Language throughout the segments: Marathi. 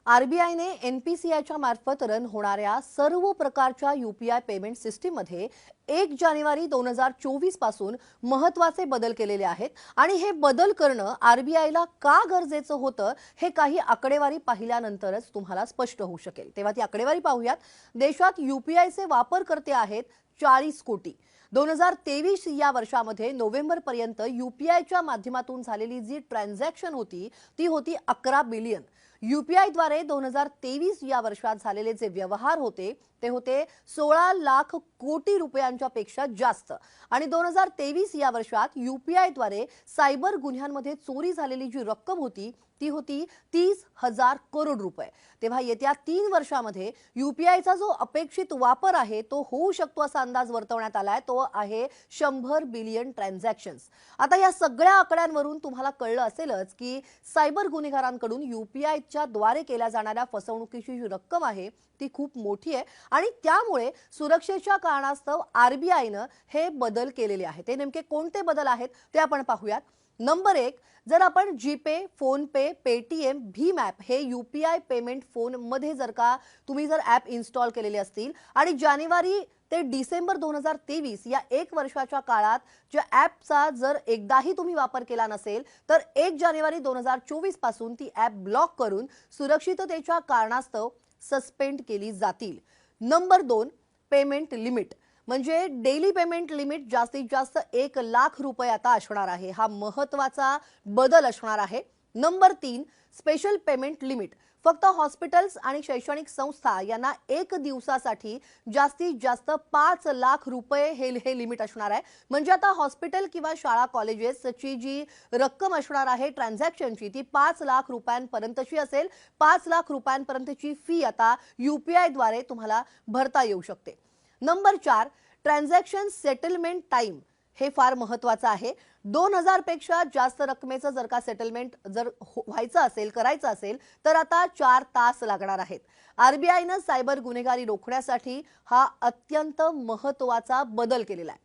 आरबीआयने एनपीसीआयच्या मार्फत रन होणाऱ्या सर्व प्रकारच्या यूपीआय पेमेंट सिस्टीममध्ये 1 जानेवारी 2024 पासून महत्त्वाचे बदल केलेले आहेत आणि हे बदल करणं आरबीआयला का गरजेचं होतं हे काही आकडेवारी पाहिल्यानंतरच तुम्हाला स्पष्ट होऊ शकेल। तेव्हा ती आकडेवारी पाहूयात। देशात यूपीआयचे वापरकर्ते आहेत 40 कोटी। 2023 या वर्षामध्ये नोव्हेंबर पर्यंत यूपीआयच्या माध्यमातून झालेली जी ट्रान्झॅक्शन होती ती होती 11 बिलियन। यूपीआय द्वारे 2023 या वर्षात झालेले जे व्यवहार होते ते होते 16 लाख कोटी रुपयांच्या पेक्षा जास्त आणि 2023 या वर्षात यूपीआय द्वारे सायबर गुन्ह्यांमध्ये चोरी झालेली जी रक्कम होती ती होती 30,000 करोड रुपये। तेव्हा येत्या 3 वर्षांमध्ये यूपीआयचा जो अपेक्षित वापर आहे तो होऊ शकतो असा अंदाज वर्तवण्यात आलाय, तो आहे 100 बिलियन ट्रान्झॅक्शन्स। आता या सगळ्या आकड्यांवरून तुम्हाला कळलं असेलच की सायबर गुन्हेगारांकडून यूपीआयच्या द्वारे केल्या जाणाऱ्या फसवणुकीची जी रक्कम आहे ती खूप मोठी आहे आणि त्यामुळे सुरक्षेच्या कारणास्तव आरबीआयने हे बदल केलेले आहेत। ते नेमके कोणते बदल आहेत ते आपण पाहूयात। नंबर 1, जर आपण जीपे, फोन पे, पेटीएम, भीम ॲप हे यूपीआय पेमेंट फोन मध्ये जर का तुम्ही जर ॲप इन्स्टॉल केलेले असतील आणि जानेवारी ते डिसेंबर 2023 या 1 वर्षाच्या काळात ज्या ॲपचा जर एकदाही तुम्ही वापर केला नसेल तर 1 जानेवारी 2024 पासून ती ॲप ब्लॉक करून सुरक्षिततेच्या कारणास्तव सस्पेंड केली जातील। नंबर 2, पेमेंट लिमिट म्हणजे डेली पेमेंट लिमिट जास्तीत जास्त 1 लाख रुपये आता असणार आहे। हा महत्त्वाचा बदल असणार आहे। नंबर 3, स्पेशल पेमेंट लिमिट फक्त हॉस्पिटल्स आणि शैक्षणिक संस्था यांना 1 दिवसासाठी जास्तीत जास्त 5 लाख रुपये हे लिमिट असणार आहे। म्हणजे आता हॉस्पिटल किंवा शाळा कॉलेजेसची जी रक्कम असणार आहे ट्रान्झॅक्शनची ती 5 लाख रुपयांपर्यंतची असेल। 5 लाख रुपयांपर्यंतची फी आता यूपीआय द्वारे तुम्हाला भरता येऊ शकते। नंबर 4, ट्रान्झॅक्शन सेटलमेंट टाइम हे फार महत्त्वाचं आहे। 2000 पेक्षा जास्त रकमेचं जर का सेटलमेंट जर व्हायचं असेल, करायचं असेल तर आता 4 तास लागणार आहेत। आरबीआयने सायबर गुन्हेगारी रोखण्यासाठी हा अत्यंत महत्त्वाचा बदल केलेला आहे।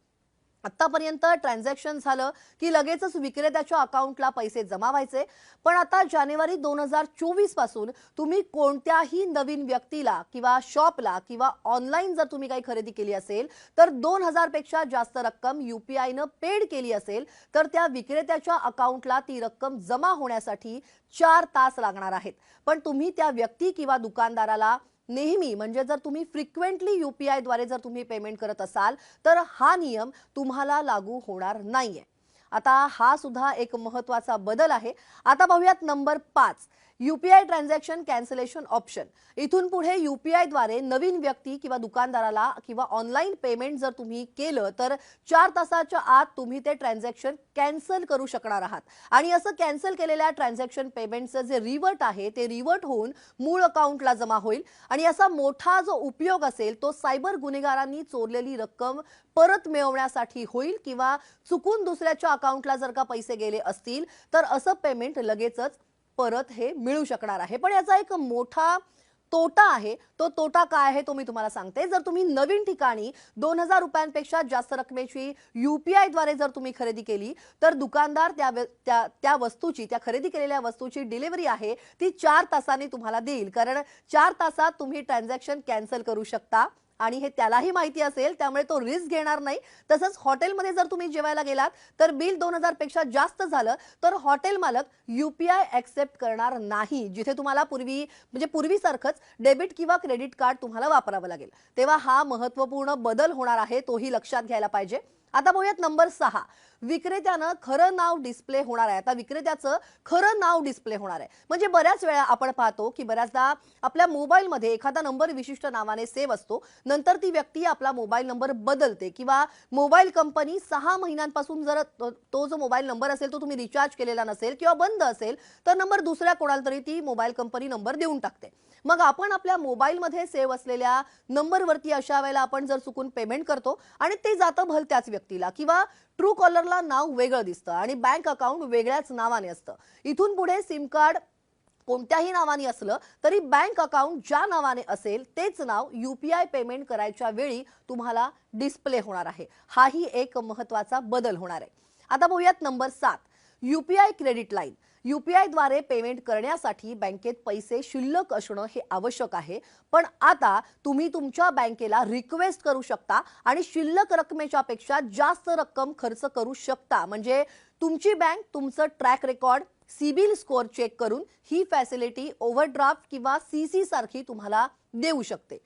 आतापर्यंत ट्रान्झॅक्शन झालं की लगेचच विक्रेत्याच्या अकाउंटला पैसे जमा व्हायचे, पण आता जानेवारी 2024 पासून तुम्ही कोणत्याही नवीन व्यक्तीला किंवा शॉपला किंवा ऑनलाईन जर तुम्ही काही खरेदी केली असेल तर 2000 पेक्षा जास्त रक्कम यूपीआयने पेड केली असेल तर त्या विक्रेत्याच्या अकाउंटला ती रक्कम जमा होण्यासाठी 4 तास लागणार आहेत। पण तुम्ही त्या व्यक्ती किंवा दुकानदाराला नेहमी म्हणजे जर तुम्ही फ्रिक्वेंटली यूपीआय द्वारे जर तुम्ही पेमेंट करत असाल तर हा नियम तुम्हाला लागू होणार नाहीये। आता हा सुद्धा एक महत्त्वाचा बदल आहे। आता पाहूयात number 5, UPI transaction cancellation option. इथून पुढे यूपीआय द्वारे नवीन व्यक्ती किंवा दुकानदाराला किंवा ऑनलाईन पेमेंट जर तुम्ही केलं तर 4 तासाच्या आत तुम्ही ते ट्रान्झॅक्शन कॅन्सल करू शकणार आहात आणि असं कॅन्सल केलेल्या ट्रान्झॅक्शन पेमेंटचं जे रिव्हर्ट आहे ते रिव्हर्ट होऊन मूळ अकाउंटला जमा होईल आणि असा मोठा जो उपयोग असेल तो सायबर गुन्हेगारांनी चोरलेली रक्कम परत मिळवण्यासाठी होईल किंवा चुकून दुसऱ्याच्या अकाउंटला जर का पैसे गेले असतील तर असं पेमेंट लगेचच परत हे मिळू शकणार आहे। पण याचा एक मोठा तोटा आहे। तो तोटा काय आहे तो मी तुम्हाला सांगते। जर तुम्ही नवीन ठिकाणी 2000 रुपयांपेक्षा जास्त रकमेची यूपीआय द्वारे जर तुम्ही खरेदी केली तर दुकानदार त्या वस्तूची, त्या खरेदी केलेल्या वस्तूची डिलिव्हरी आहे ती 4 तासांनी तुम्हाला देईल, कारण 4 तासात तुम्ही ट्रान्झॅक्शन कॅन्सल करू शकता आणि हे त्यालाही माहिती असेल, त्यामुळे तो रिस्क घेणार नाही। तसंच हॉटेलमध्ये जर तुम्ही जेवायला गेलात तर बिल 2000 पेक्षा जास्त झालं तर हॉटेल मालक यूपीआय ॲक्सेप्ट करणार नाही, जिथे तुम्हाला पूर्वीसारखंच डेबिट किंवा क्रेडिट कार्ड तुम्हाला वापरावं लागेल। तेव्हा हा महत्त्वपूर्ण बदल होणार आहे, तोही लक्षात घ्यायला पाहिजे। आता पाहूयात नंबर 6, विक्रेत्यानं खरं नाव डिस्प्ले होणार आहे। आता विक्रेत्याचं खरं नाव डिस्प्ले होणार आहे। म्हणजे बऱ्याच वेळा आपण पाहतो की बऱ्याचदा आपल्या मोबाईलमध्ये एखादा नंबर विशिष्ट नावाने सेव्ह असतो, नंतर ती व्यक्ती आपला मोबाईल नंबर बदलते किंवा मोबाईल कंपनी 6 महिन्यांपासून जर तो जो मोबाईल नंबर असेल तो तुम्ही रिचार्ज केलेला नसेल किंवा बंद असेल तर नंबर दुसऱ्या कोणाला तरी ती मोबाईल कंपनी नंबर देऊन टाकते। मग आपण आपल्या मोबाईलमध्ये सेव्ह असलेल्या नंबरवरती अशा वेळेला आपण जर चुकून पेमेंट करतो आणि ते जातं भलत्याच व्यक्तीला किंवा ट्रू कॉलरला नाव वेगळं दिसतं आणि बँक अकाउंट वेगळ्याच नावाने असतं। इथून पुढे सिम कार्ड कोणत्याही नावाने असलं तरी बँक अकाउंट ज्या नावाने असेल तेच नाव यूपीआय पेमेंट करायच्या वेळी तुम्हाला डिस्प्ले होणार आहे। हाही एक महत्त्वाचा बदल होणार आहे। आता पाहूयात number 7, UPI credit line. UPI द्वारे पेमेंट करण्यासाठी बँकेत पैसे शिल्लक असणं हे आवश्यक आहे, पण आता तुम्ही तुमच्या बँकेला रिक्वेस्ट करू शकता आणि शिल्लक रकमेच्या पेक्षा जास्त रक्कम खर्च करू शकता. म्हणजे तुमची बँक तुमचं track record, CIBIL score check करून ही फॅसिलिटी ओव्हरड्राफ्ट किंवा CC सारखी तुम्हाला देऊ शकते.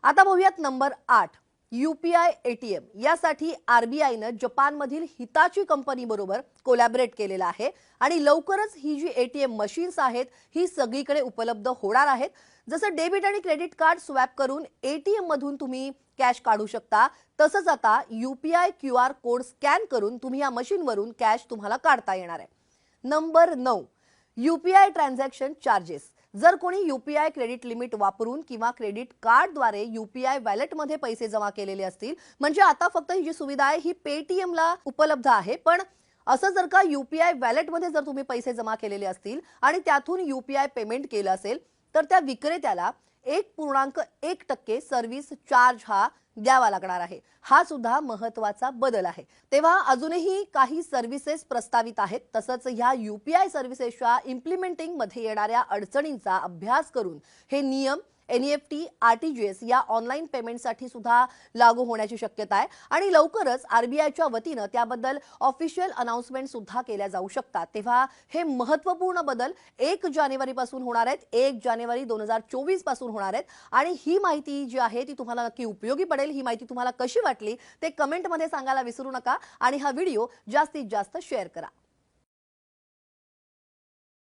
आता बघूयात नंबर 8, UPI ATM. यासाठी RBIनं जपानमधील हिताची कंपनी बरोबर कोलॅबरेट केलेलं आहे आणि लवकरच ही जी ATM मशीन्स आहेत ही सगळीकडे उपलब्ध होणार आहेत. जसं डेबिट आणि क्रेडिट कार्ड स्वॅप करून ATM मधून तुम्ही कॅश काढू शकता, तसंच आता UPI QR कोड स्कॅन करून तुम्ही या मशीनवरून कॅश तुम्हाला काढता येणार आहे. Number 9, UPI transaction charges. जर कोणी UPI क्रेडिट लिमिट वापरून किंवा क्रेडिट कार्डद्वारे UPI वॅलेटमध्ये पैसे जमा केलेले असतील, म्हणजे आता फक्त ही जी सुविधा आहे ही पेटीएमला उपलब्ध आहे, पण असं जर का UPI वॅलेटमध्ये जर तुम्ही पैसे जमा केलेले असतील आणि त्यातून UPI पेमेंट केलं असेल, तर त्या विक्रेत्याला 1.1% सर्व्हिस चार्ज हा द्यावा लागणार आहे. हा सुद्धा महत्त्वाचा बदल आहे. तेव्हा अजूनही काही सर्व्हिसेस प्रस्तावित आहेत. तसंच ह्या UPI सर्व्हिसेसच्या इम्प्लिमेंटिंग मध्ये येणाऱ्या अडचणींचा अभ्यास करून हे नियम NEFT, RTGS या ऑनलाईन पेमेंटसाठी सुद्धा लागू होण्याची शक्यता आहे आणि लवकरच RBIच्या वतीनं त्याबद्दल ऑफिशियल अनाउन्समेंट सुद्धा केल्या जाऊ शकतात. तेव्हा हे महत्त्वपूर्ण बदल 1 जानेवारीपासून होणार आहेत, 1 जानेवारी 2024 पासून होणार आहेत आणि ही माहिती जी आहे ती तुम्हाला नक्की उपयोगी पडेल. ही माहिती तुम्हाला कशी वाटली ते कमेंटमध्ये सांगायला विसरू नका आणि हा व्हिडिओ जास्तीत जास्त शेअर करा.